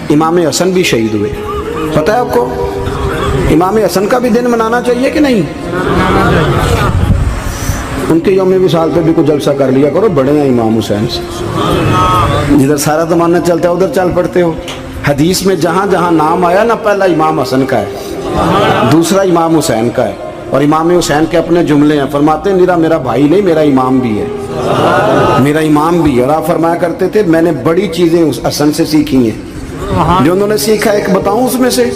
امام حسن بھی شہید ہوئے. پتہ ہے آپ کو امام حسن کا بھی دن منانا چاہیے کہ نہیں؟ ان کے یوم وصال پہ بھی کچھ جلسہ کر لیا کرو، بڑے ہیں امام حسین سے. جدھر سارا زمانہ چلتا ہے ادھر چل پڑتے ہو. حدیث میں جہاں جہاں نام آیا نا، پہلا امام حسن کا ہے، دوسرا امام حسین کا ہے، اور امام حسین کے اپنے جملے ہیں. فرماتے ہیں میرا بھائی نہیں، میرا امام بھی ہے، میرا امام بھی ہے. اور آپ فرمایا کرتے تھے میں نے بڑی چیزیں اس حسن سے سیکھی ہیں. جو انہوں نے سیکھا ایک بتاؤں اس میں سے؟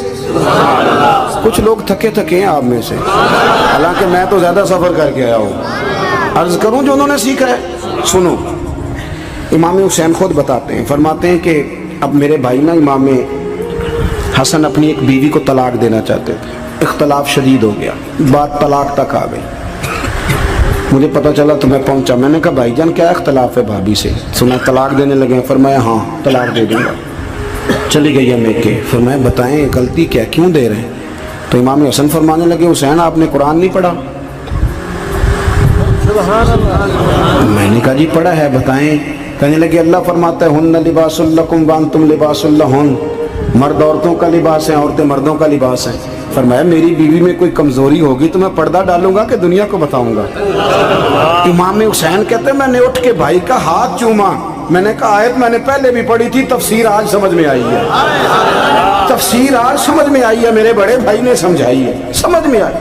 کچھ لوگ تھکے ہیں آپ میں سے، حالانکہ میں تو زیادہ سفر کر کے آیا ہوں. عرض کروں جو انہوں نے سیکھا ہے، سنو. امام حسین خود بتاتے ہیں، فرماتے ہیں کہ اب میرے بھائی نا امام حسن اپنی ایک بیوی کو طلاق دینا چاہتے تھے. اختلاف شدید ہو گیا، بات طلاق تک آ گئی. مجھے پتہ چلا تو میں پہنچا. میں نے کہا بھائی جان کیا اختلاف ہے بھابھی سے؟ سنا طلاق دینے لگے ہیں. فرمایا ہاں طلاق دے دوں گا. چلی گئی ہے میکے. فرمایا بتائیں غلطی کیا، کیوں دے رہے ہیں؟ تو امام حسن فرمانے لگے حسین آپ نے قرآن نہیں پڑھا؟ میں نے کہا جی پڑھا ہے، بتائیں. کہنے لگے اللہ فرماتا ہے ہن لباس لکم وانتم لباس لہن، مرد عورتوں کا لباس ہے، عورتیں مردوں کا لباس ہیں. فرمایا میری بیوی میں کوئی کمزوری ہوگی تو میں پردہ ڈالوں گا کہ دنیا کو بتاؤں گا؟ امام حسین کہتے ہیں میں نے اٹھ کے بھائی کا ہاتھ چوما. میں نے کہا آیت میں نے پہلے بھی پڑھی تھی، تفسیر آج سمجھ میں آئی ہے، تفسیر آج سمجھ میں آئی ہے، میرے بڑے بھائی نے سمجھائی ہے، سمجھ میں آئی.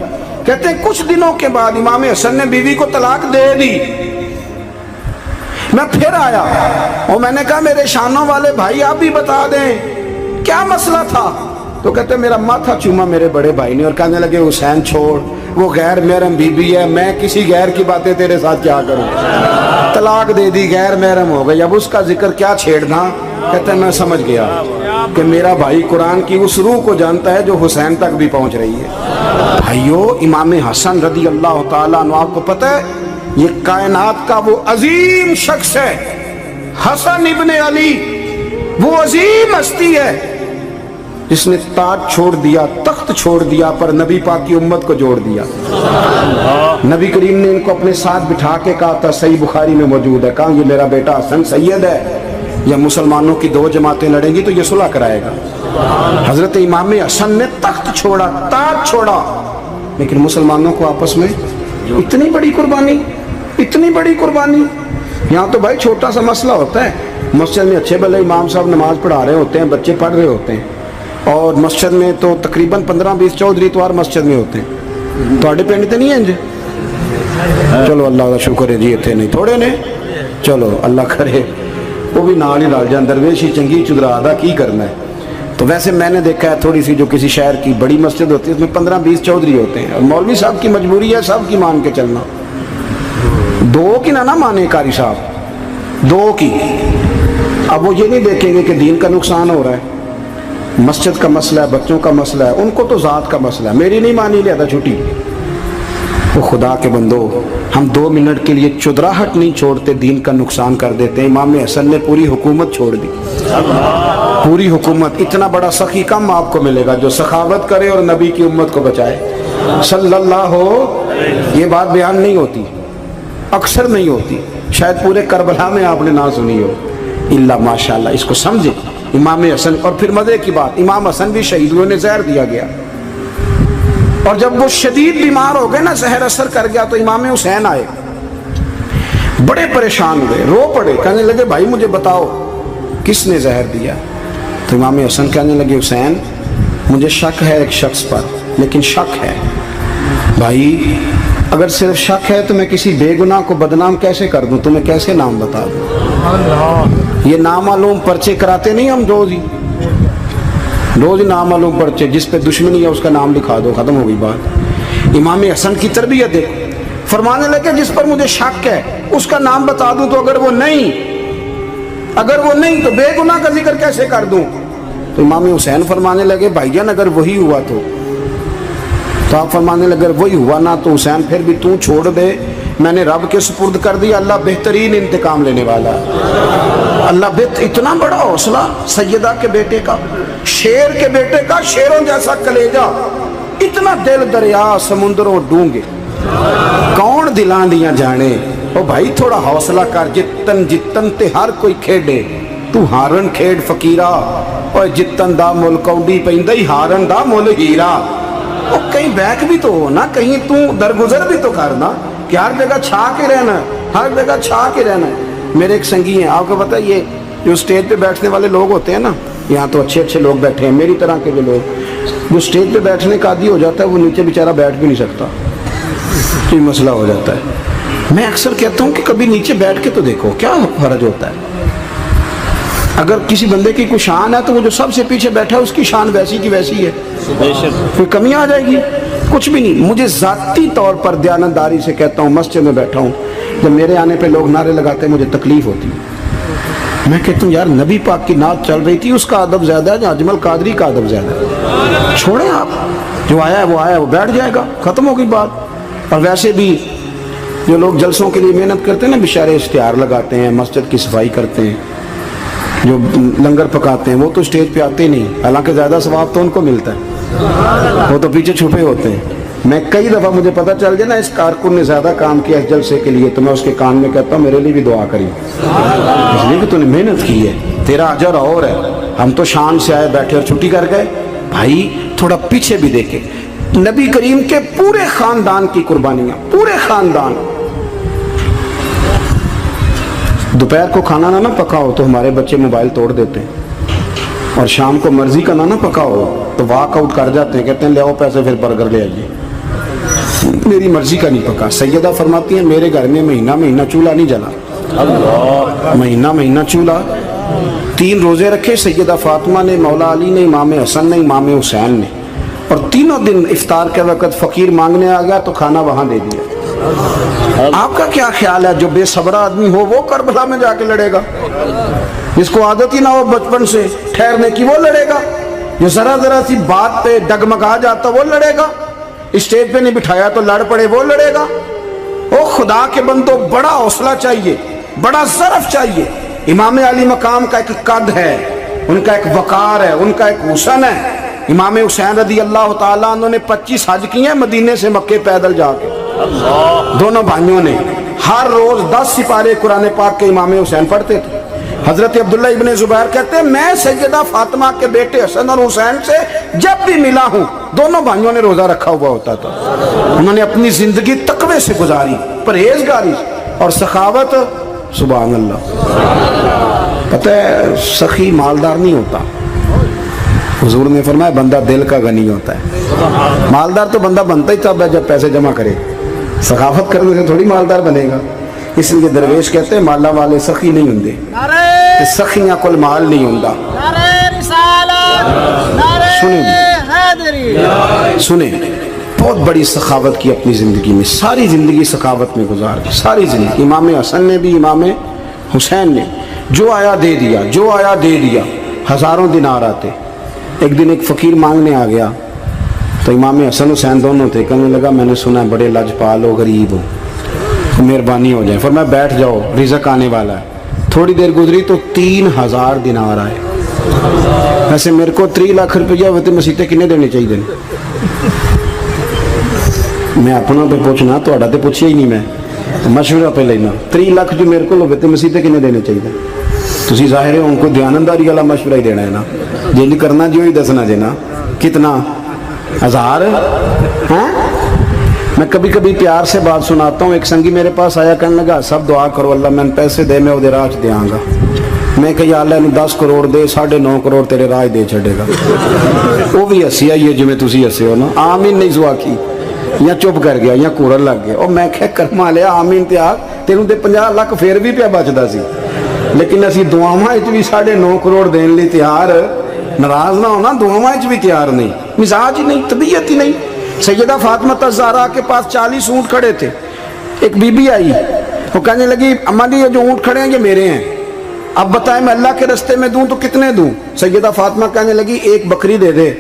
کہتے ہیں کچھ دنوں کے بعد امام حسن نے بیوی کو طلاق دے دی. میں پھر آیا اور میں نے کہا میرے شانوں والے بھائی آپ بھی بتا دیں کیا مسئلہ تھا؟ تو کہتے ہیں میرا ماتھا چوما میرے بڑے بھائی نے اور کہنے لگے حسین چھوڑ، وہ غیر محرم بیوی ہے، میں کسی غیر کی باتیں تیرے ساتھ کیا کروں؟ طلاق دے دی، غیر محرم ہو گئی، اب اس کا ذکر کیا چھیڑنا؟ کہتے ہیں میں سمجھ گیا کہ میرا بھائی قرآن کی اس روح کو جانتا ہے جو حسین تک بھی پہنچ رہی ہے. بھائیو امام حسن رضی اللہ تعالیٰ عنہ، آپ کو پتہ ہے یہ کائنات کا وہ عظیم شخص ہے، حسن ابن علی، وہ عظیم ہستی ہے جس نے تاج چھوڑ دیا، تخت چھوڑ دیا، پر نبی پاک کی امت کو جوڑ دیا. نبی کریم نے ان کو اپنے ساتھ بٹھا کے کہا تھا، صحیح بخاری میں موجود ہے، کہا یہ میرا بیٹا حسن سید ہے، یا مسلمانوں کی دو جماعتیں لڑیں گی تو یہ صلح کرائے گا. حضرت امام حسن نے تخت چھوڑا، تاج چھوڑا، لیکن مسلمانوں کو آپس میں اتنی بڑی قربانی، اتنی بڑی قربانی. یہاں تو بھائی چھوٹا سا مسئلہ ہوتا ہے، مسجد میں اچھے بھلے امام صاحب نماز پڑھا رہے ہوتے ہیں، بچے پڑھ رہے ہوتے ہیں، اور مسجد میں تو تقریباً 15-20 چودھری اتوار مسجد میں ہوتے ہیں. تھوڑے پنڈ تے نہیں ہیں جی؟ چلو اللہ کا شکر ہے جی اتنے نہیں تھوڑے نے، چلو اللہ کرے وہ بھی نال ہی رل جان. درویشی چنگی چدرا دا کی کرنا ہے. تو ویسے میں نے دیکھا ہے تھوڑی سی جو کسی شہر کی بڑی مسجد ہوتی ہے اس میں 15-20 چودھری ہوتے ہیں، اور مولوی صاحب کی مجبوری ہے سب کی مان کے چلنا. دو کی نہ مانے قاری صاحب، دو کی. اب وہ یہ نہیں دیکھیں گے کہ دین کا نقصان ہو رہا ہے، مسجد کا مسئلہ ہے، بچوں کا مسئلہ ہے، ان کو تو ذات کا مسئلہ ہے. میری نہیں مانی لیا تھا چھٹی. وہ خدا کے بندو، ہم 2 منٹ کے لیے چدراہٹ نہیں چھوڑتے، دین کا نقصان کر دیتے ہیں. امام حسن نے پوری حکومت چھوڑ دی، پوری حکومت. اتنا بڑا سخی کم آپ کو ملے گا جو سخاوت کرے اور نبی کی امت کو بچائے صلی اللہ ہو. یہ بات بیان نہیں ہوتی، اکثر نہیں ہوتی، شاید پورے کربلا میں آپ نے نہ سنی ہو الا ماشاءاللہ. اس کو سمجھے امام حسن. اور پھر مزے کی بات، امام حسن بھی شہید ہوئے، انہیں زہر دیا گیا، اور جب وہ شدید بیمار ہو گئے نا، زہر اثر کر گیا، تو امام حسین آئے، بڑے پریشان ہوئے، رو پڑے، کہنے لگے بھائی مجھے بتاؤ کس نے زہر دیا؟ تو امام حسن کہنے لگے حسین مجھے شک ہے ایک شخص پر، لیکن شک ہے بھائی، اگر صرف شک ہے تو میں کسی بے گناہ کو بدنام کیسے کر دوں، تمہیں کیسے نام بتا دوں؟ یہ نامعلوم پرچے کراتے نہیں ہم روز نامعلوم پرچے، جس پہ دشمنی ہے اس کا نام لکھا دو، ختم ہو گئی بات. امام حسن کی تربیت دیکھو، فرمانے لگے جس پر مجھے شک ہے اس کا نام بتا دوں، تو اگر وہ نہیں تو بے گناہ کا ذکر کیسے کر دوں؟ تو امام حسین فرمانے لگے بھائی جان اگر وہی ہوا تو آپ فرمانے لگے اگر وہی ہوا نا تو حسین پھر بھی تو چھوڑ دے، میں نے رب کے سپرد کر دیا، اللہ بہترین انتقام لینے والا ہے. اللہ اتنا بڑا حوصلہ سیدہ کے بیٹے کا، شیر کے بیٹے کا، شیروں جیسا کلیجہ، اتنا دل دریا سمندروں ڈونگے، کون دلاں دیاں جانے. او بھائی تھوڑا حوصلہ کر، جتن تے ہر کوئی کھیڈے، تو ہارن کھیڑ فقیرا اور جتن دا مل کونڈی پیندا ہی ہارن دا مل ہیرا. اور کہیں بیک بھی تو ہو نا, کہیں تو درگزر بھی تو کرنا کہ ہر جگہ چھا کے رہنا ہے, ہر جگہ چھا کے رہنا ہے. میرے ایک سنگی ہیں, آپ کو پتہ ہے یہ جو اسٹیج پہ بیٹھنے والے لوگ ہوتے ہیں نا, یہاں تو اچھے اچھے لوگ بیٹھے ہیں میری طرح کے جو لوگ, جو اسٹیج پہ بیٹھنے کا عادی ہو جاتا ہے وہ نیچے بیچارہ بیٹھ بھی نہیں سکتا, یہ مسئلہ ہو جاتا ہے. میں اکثر کہتا ہوں کہ کبھی نیچے بیٹھ کے تو دیکھو کیا فرض ہوتا ہے. اگر کسی بندے کی کوئی شان ہے تو وہ جو سب سے پیچھے بیٹھا ہے اس کی شان ویسی کی ویسی ہے, کوئی کمی آ جائے گی؟ کچھ بھی نہیں. مجھے ذاتی طور پر دیانتداری سے کہتا ہوں, مسجد میں بیٹھا ہوں, جب میرے آنے پہ لوگ نعرے لگاتے ہیں مجھے تکلیف ہوتی ہے. میں کہتا ہوں یار نبی پاک کی نعت چل رہی تھی, اس کا ادب زیادہ ہے یا اجمل قادری کا ادب زیادہ ہے؟ چھوڑیں آپ, جو آیا ہے وہ بیٹھ جائے گا, ختم ہو گئی بات. اور ویسے بھی جو لوگ جلسوں کے لیے محنت کرتے ہیں نا, بیچارے اشتہار لگاتے ہیں, مسجد کی صفائی کرتے ہیں, جو لنگر پکاتے ہیں, وہ تو اسٹیج پہ آتے ہی نہیں, حالانکہ زیادہ ثواب تو ان کو ملتا ہے, وہ تو پیچھے چھپے ہوتے ہیں. میں کئی دفعہ مجھے پتہ چل جائے نا اس کارکن نے زیادہ کام کیا اس جلسے کے لیے, تو میں اس کے کان میں کہتا ہوں میرے لیے بھی دعا کری, اس لیے کہ تو نے محنت کی ہے, تیرا اجر اور ہے. ہم تو شان سے آئے بیٹھے اور چھٹی کر گئے. بھائی تھوڑا پیچھے بھی دیکھے, نبی کریم کے پورے خاندان کی قربانیاں, پورے خاندان. دوپہر کو کھانا نہ پکا ہو تو ہمارے بچے موبائل توڑ دیتے ہیں, اور شام کو مرضی کا نہ پکا ہو تو واک آؤٹ کر جاتے ہیں, کہتے ہیں لے آؤ پیسے پھر برگر لے آئیے, میری مرضی کا نہیں پکا. سیدہ فرماتی ہیں میرے گھر میں مہینہ مہینہ چولہا نہیں جلا, مہینہ مہینہ چولہا. 3 روزے رکھے سیدہ فاطمہ نے, مولا علی نے, امام حسن نے, امام حسین نے, اور تینوں دن افطار کے وقت فقیر مانگنے آ گیا تو کھانا وہاں دے دیا. آپ کا کیا خیال ہے جو بے صبرہ آدمی ہو وہ کربلا میں جا کے لڑے گا؟ جس کو عادت ہی نہ ہو بچپن سے ٹھہرنے کی وہ لڑے گا؟ جو ذرا ذرا سی بات پہ ڈگمگا جاتا وہ لڑے گا؟ اسٹیج پہ نہیں بٹھایا تو لڑ پڑے وہ لڑے گا؟ او خدا کے بندو, بڑا حوصلہ چاہیے, بڑا ظرف چاہیے. امام علی مقام کا ایک قد ہے, ان کا ایک وقار ہے, ان کا ایک حسن ہے. امام حسین رضی اللہ تعالیٰ عنہ نے 25 حج کیے ہیں مدینے سے مکے پیدل جا کے. دونوں بھائیوں نے ہر روز 10 سپارے قرآن پاک کے امام حسین پڑھتے تھے. حضرت عبداللہ ابن زبیر کہتے ہیں میں سیدہ فاطمہ کے بیٹے حسن اور حسین سے جب بھی ملا ہوں دونوں بھائیوں نے روزہ رکھا ہوا ہوتا تھا. انہوں نے اپنی زندگی تقوی سے گزاری, پرہیزگاری اور سخاوت. سبحان اللہ. پتہ ہے سخی مالدار نہیں ہوتا, حضور نے فرمایا بندہ دل کا غنی ہوتا ہے. مالدار تو بندہ بنتا ہی تب ہے جب پیسے جمع کرے, سخاوت کرنے سے تھوڑی مالدار بنے گا. اس لیے درویش کہتے ہیں مالا والے سخی نہیں ہوندے, سخیاں کل مال نہیں ہوندا. سنیں بہت بڑی سخاوت کی اپنی زندگی میں, ساری زندگی سخاوت میں گزار دی, ساری زندگی. امام حسن نے بھی, امام حسین نے جو آیا دے دیا, جو آیا دے دیا. ہزاروں دینار آتے. ایک دن ایک فقیر مانگنے آ گیا تو امام حسن حسین دونوں تھے, کہنے لگا میں نے سنا ہے بڑے لجپال ہو, غریب ہو, مہربانی ہو جائے. فرمایا بیٹھ جاؤ رزق آنے والا ہے. تھوڑی دیر گزری تو 3000 دینار آئے. ویسے میرے کو 3 لاکھ روپیہ ہوتے مسیطے کنے دینے چاہیے؟ میں اپنا تو پوچھنا, تھوڑا تو پوچھیا ہی نہیں, میں مشورہ پہ لینا. 3 لاکھ جو میرے کو ہوتے مسیطے کنے دینے چاہیے؟ تسی ظاہر ہے ان کو دیانتداری والا مشورہ ہی دینا ہے نا, جی نہیں کرنا جو ہی دسنا جی نا. کتنا 1000؟ ہاں میں کبھی کبھی پیار سے بات سناتا ہوں. ایک سنگی میرے پاس آیا, کہنے لگا سب دعا کرو اللہ میں پیسے دے میں وہ راج دے آؤں گا. میں کہ یا اللہ 10 کروڑ دے, 9.5 کروڑ تیرے راج دے چھڑے گا. وہ بھی ہسی آئی ہے جی میں تسی ہسے ہو نا. آمین نہیں سوا کی, یا چپ کر گیا یا کورن لگ گیا. اور میں کہ کرما لیا آمین تے آگ, تینوں تے 50 لاکھ پھر بھی پیا بچدا سی. لیکن اسی دعاواں وچ بھی 9.5 کروڑ دین لی تیار, ناراض نہ ہونا, دعاواں وچ بھی تیار نہیں, مزاج ہی نہیں, طبیعت ہی نہیں. سیدہ فاطمہ الزہرا کے پاس 40 اونٹ کھڑے تھے. ایک بی بی آئی, وہ کہنے لگی اماں جی یہ جو اونٹ کھڑے ہیں یہ میرے ہیں, اب بتائیں میں اللہ کے رستے میں دوں تو کتنے دوں؟ سیدہ فاطمہ کہنے لگی 1 بکری دے دے.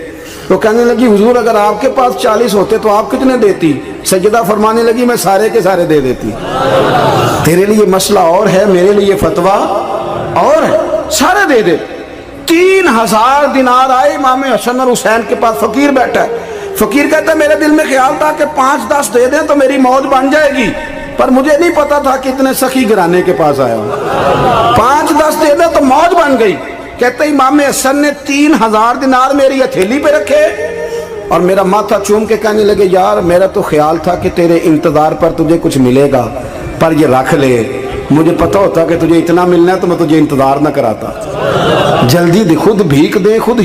وہ کہنے لگی حضور اگر آپ کے پاس 40 ہوتے تو آپ کتنے دیتی؟ سیدہ فرمانے لگی میں سارے کے سارے دے دیتی. تیرے لیے مسئلہ اور ہے, میرے لیے فتویٰ اور ہے, سارے دے دے. 3000 دینار آئے. امام حسن اور حسین کے پاس فقیر بیٹھا ہے. فقیر کہتا ہے میرے دل میں خیال تھا کہ 5-10 دے دیں تو میری موت بن جائے گی, پر مجھے نہیں پتا تھا کہ اتنے سخی گھرانے کے پاس آیا ہوں. 5-10 دے دے تو موج بن گئی. کہتے امام حسن نے 3000 دینار میری ہتھیلی پہ رکھے اور میرا ماتھا چوم کے کہنے لگے یار میرا تو خیال تھا کہ تیرے انتظار پر تجھے کچھ ملے گا پر یہ رکھ لے, مجھے پتا ہوتا کہ تجھے اتنا ملنا ہے تو میں تجھے انتظار نہ کراتا. جلدی خود بھیک دے خود